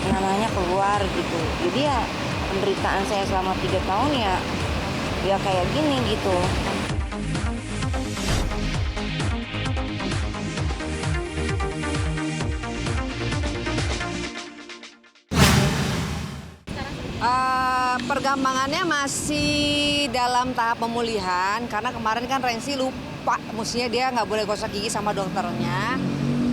nanahnya keluar gitu. Jadi ya penderitaan saya selama 3 tahun ya kayak gini gitu. Perkembangannya masih dalam tahap pemulihan karena kemarin kan Rensi lupa, mestinya dia nggak boleh gosok gigi sama dokternya.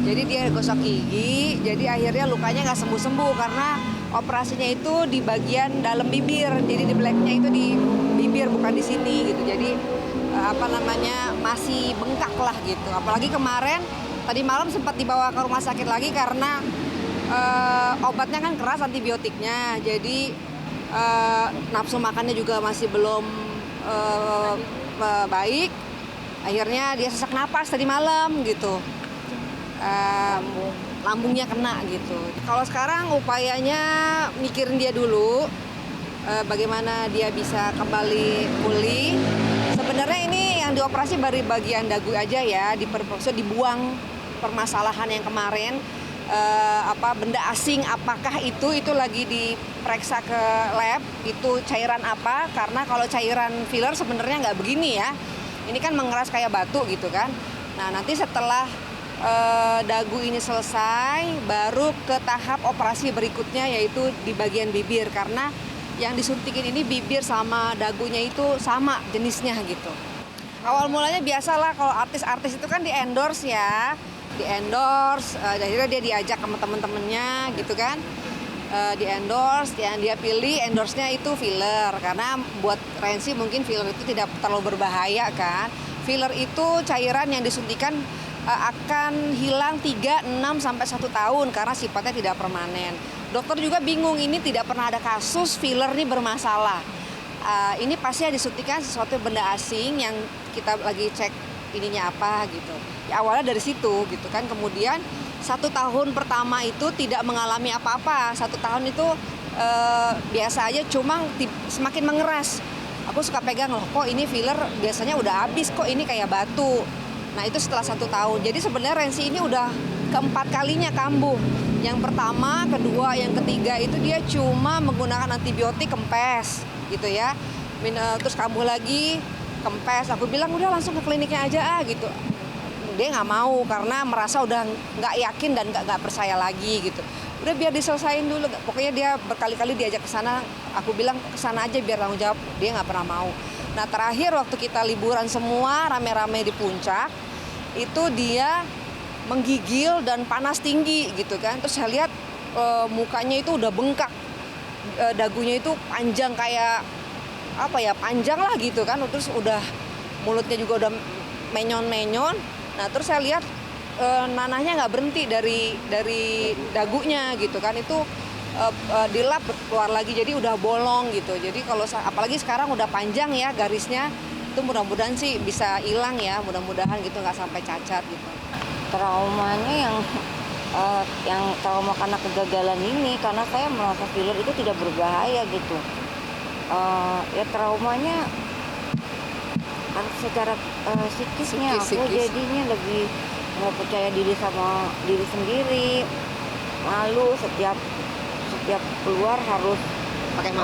Jadi dia gosok gigi, jadi akhirnya lukanya nggak sembuh-sembuh karena operasinya itu di bagian dalam bibir. Jadi di blacknya itu di bibir bukan di sini gitu. Jadi masih bengkak lah gitu. Apalagi kemarin tadi malam sempat dibawa ke rumah sakit lagi karena obatnya kan keras, antibiotiknya. Jadi nafsu makannya juga masih belum baik. Akhirnya dia sesak napas tadi malam gitu. Lambungnya kena gitu. Kalau sekarang upayanya mikirin dia dulu, bagaimana dia bisa kembali pulih. Sebenarnya ini yang dioperasi baru bagian dagu aja ya, dibuang permasalahan yang kemarin. Benda asing apakah itu lagi diperiksa ke lab, itu cairan apa, karena kalau cairan filler sebenarnya nggak begini ya, ini kan mengeras kayak batu gitu kan. Nah nanti setelah dagu ini selesai baru ke tahap operasi berikutnya, yaitu di bagian bibir, karena yang disuntikin ini bibir sama dagunya itu sama jenisnya gitu. Awal mulanya biasalah kalau artis-artis itu kan di-endorse ya, akhirnya dia diajak sama temen-temennya gitu kan, di-endorse, yang dia pilih endorse-nya itu filler, karena buat Rensi mungkin filler itu tidak terlalu berbahaya kan. Filler itu cairan yang disuntikan akan hilang 3, 6, sampai 1 tahun karena sifatnya tidak permanen. Dokter juga bingung, ini tidak pernah ada kasus filler ini bermasalah. Ini pasti yang disuntikan sesuatu benda asing yang kita lagi cek ininya apa gitu. Ya, awalnya dari situ gitu kan. Kemudian 1 tahun pertama itu tidak mengalami apa-apa. 1 tahun itu biasa aja, cuma semakin mengeras. Aku suka pegang, loh kok ini filler biasanya udah habis, kok ini kayak batu. Nah itu setelah 1 tahun. Jadi sebenarnya Rensi ini udah keempat kalinya kambuh. Yang pertama, kedua, yang ketiga itu dia cuma menggunakan antibiotik kempes gitu ya. Terus kambuh lagi, kempes. Aku bilang udah langsung ke kliniknya aja gitu. Dia nggak mau karena merasa udah nggak yakin dan nggak percaya lagi gitu. Udah biar diselesain dulu. Pokoknya dia berkali-kali diajak ke sana. Aku bilang ke sana aja biar tanggung jawab. Dia nggak pernah mau. Nah terakhir waktu kita liburan semua rame-rame di puncak, itu dia menggigil dan panas tinggi gitu kan. Terus saya lihat mukanya itu udah bengkak, dagunya itu panjang kayak apa ya, panjang lah gitu kan. Terus udah mulutnya juga udah menyon-menyon. Nah terus saya lihat nanahnya nggak berhenti dari dagunya gitu kan. Itu dilap keluar lagi, jadi udah bolong gitu. Jadi kalau apalagi sekarang udah panjang ya garisnya, itu mudah-mudahan sih bisa hilang ya, mudah-mudahan gitu, nggak sampai cacat gitu. Traumanya yang trauma karena kegagalan ini, karena saya merasa filler itu tidak berbahaya gitu. Ya traumanya kan secara psikisnya aku jadinya lebih nggak percaya diri sama diri sendiri, malu setiap keluar harus Pakai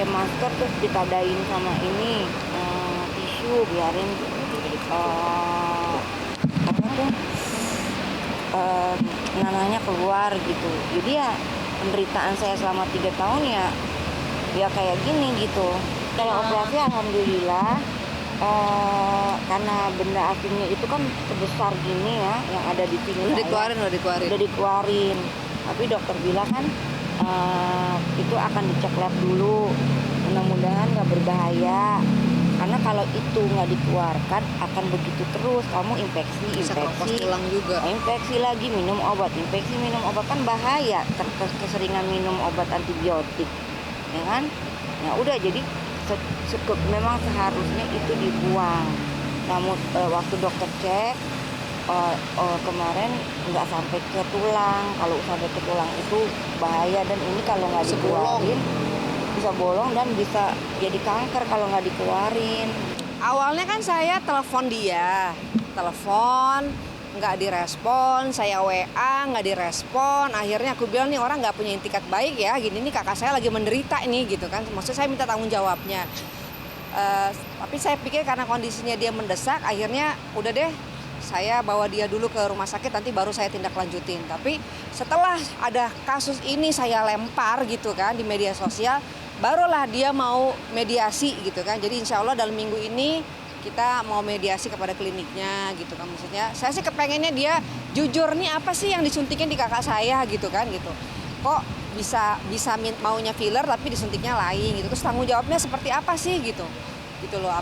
masker terus ditadain sama ini tisu, biarin apa tuh nanahnya keluar gitu. Jadi ya penderitaan saya selama 3 tahun ya kayak gini gitu. Kalau operasi alhamdulillah, karena benda asingnya itu kan sebesar gini ya, yang ada di sini udah dikeluarin. Tapi dokter bilang kan itu akan dicek lab dulu, mudah-mudahan nggak berbahaya. Karena kalau itu nggak dikeluarkan akan begitu terus, kamu infeksi tulang juga. Infeksi lagi, minum obat kan bahaya, keseringan minum obat antibiotik ya kan. Nah udah, jadi memang seharusnya itu dibuang. Namun waktu dokter cek kemarin nggak sampai ke tulang. Kalau sampai ke tulang itu bahaya, dan ini kalau nggak dikeluarin bisa bolong dan bisa jadi kanker kalau nggak dikeluarin. Awalnya kan saya telepon dia, nggak direspon, saya WA nggak direspon. Akhirnya aku bilang nih orang nggak punya itikat baik ya, gini nih kakak saya lagi menderita ini gitu kan. Maksud saya minta tanggung jawabnya. Tapi saya pikir karena kondisinya dia mendesak, akhirnya udah deh saya bawa dia dulu ke rumah sakit, nanti baru saya tindak lanjutin. Tapi setelah ada kasus ini saya lempar gitu kan di media sosial, barulah dia mau mediasi gitu kan. Jadi insya Allah dalam minggu ini kita mau mediasi kepada kliniknya gitu kan. Maksudnya saya sih kepengennya dia jujur nih apa sih yang disuntikin di kakak saya gitu kan gitu. Kok bisa maunya filler tapi disuntiknya lain gitu. Terus tanggung jawabnya seperti apa sih gitu loh.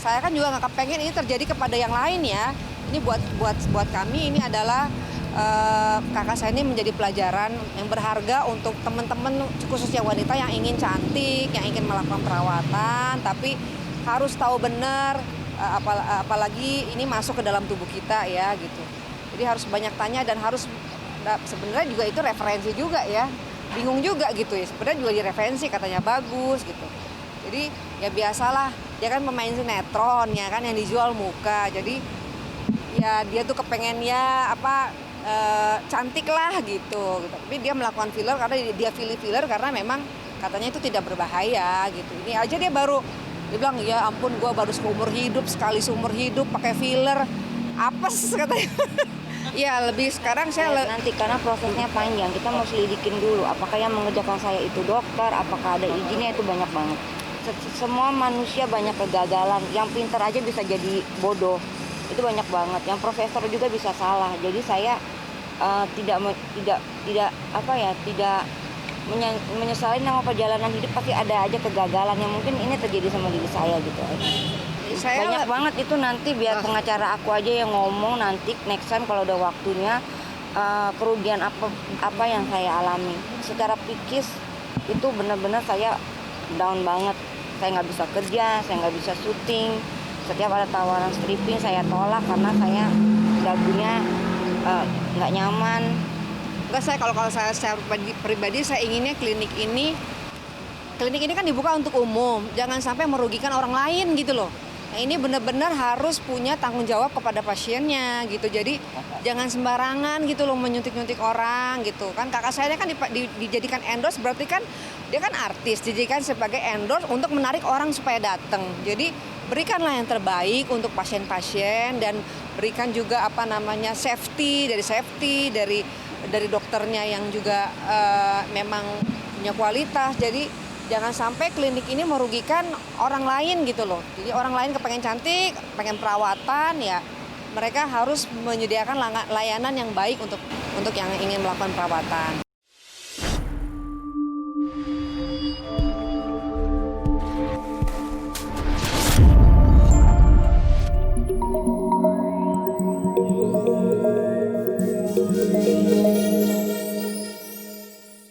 Saya kan juga nggak kepengen ini terjadi kepada yang lain ya. Ini buat kami ini adalah kakak saya ini menjadi pelajaran yang berharga untuk teman-teman khususnya wanita yang ingin cantik, yang ingin melakukan perawatan, tapi harus tahu benar apalagi ini masuk ke dalam tubuh kita ya gitu. Jadi harus banyak tanya dan harus sebenarnya juga itu referensi juga ya. Bingung juga gitu ya. Sebenarnya juga direferensi katanya bagus gitu. Jadi ya biasalah dia kan pemain sinetron ya kan yang dijual muka. Jadi ya dia tuh kepengennya cantik lah gitu. Tapi dia melakukan filler karena dia pilih filler karena memang katanya itu tidak berbahaya gitu. Ini aja dia bilang ya ampun gue baru sekali seumur hidup pakai filler apes katanya. Ya lebih sekarang nanti karena prosesnya panjang, kita mau selidikin dulu apakah yang mengerjakan saya itu dokter, apakah ada izinnya, itu banyak banget. Semua manusia banyak kegagalan, yang pintar aja bisa jadi bodoh, itu banyak banget. Yang profesor juga bisa salah. Jadi saya tidak menyesali nama perjalanan hidup, pasti ada aja kegagalan yang mungkin ini terjadi sama diri saya gitu aja. Banyak banget itu nanti biar pengacara aku aja yang ngomong nanti next time kalau udah waktunya kerugian apa yang saya alami. Secara psikis itu benar-benar saya down banget. Saya nggak bisa kerja, saya nggak bisa syuting. Setiap ada tawaran stripping saya tolak karena saya dagunya nggak nyaman. Kalau saya secara pribadi saya inginnya klinik ini kan dibuka untuk umum, jangan sampai merugikan orang lain gitu loh. Nah ini benar-benar harus punya tanggung jawab kepada pasiennya gitu. Jadi jangan sembarangan gitu loh menyuntik-nyuntik orang gitu kan. Kakak saya kan dijadikan endorse, berarti kan dia kan artis, dijadikan sebagai endorse untuk menarik orang supaya datang. Jadi berikanlah yang terbaik untuk pasien-pasien dan berikan juga safety dari dokternya yang juga memang punya kualitas. Jadi jangan sampai klinik ini merugikan orang lain gitu loh. Jadi orang lain kepengen cantik, pengen perawatan ya mereka harus menyediakan layanan yang baik untuk yang ingin melakukan perawatan.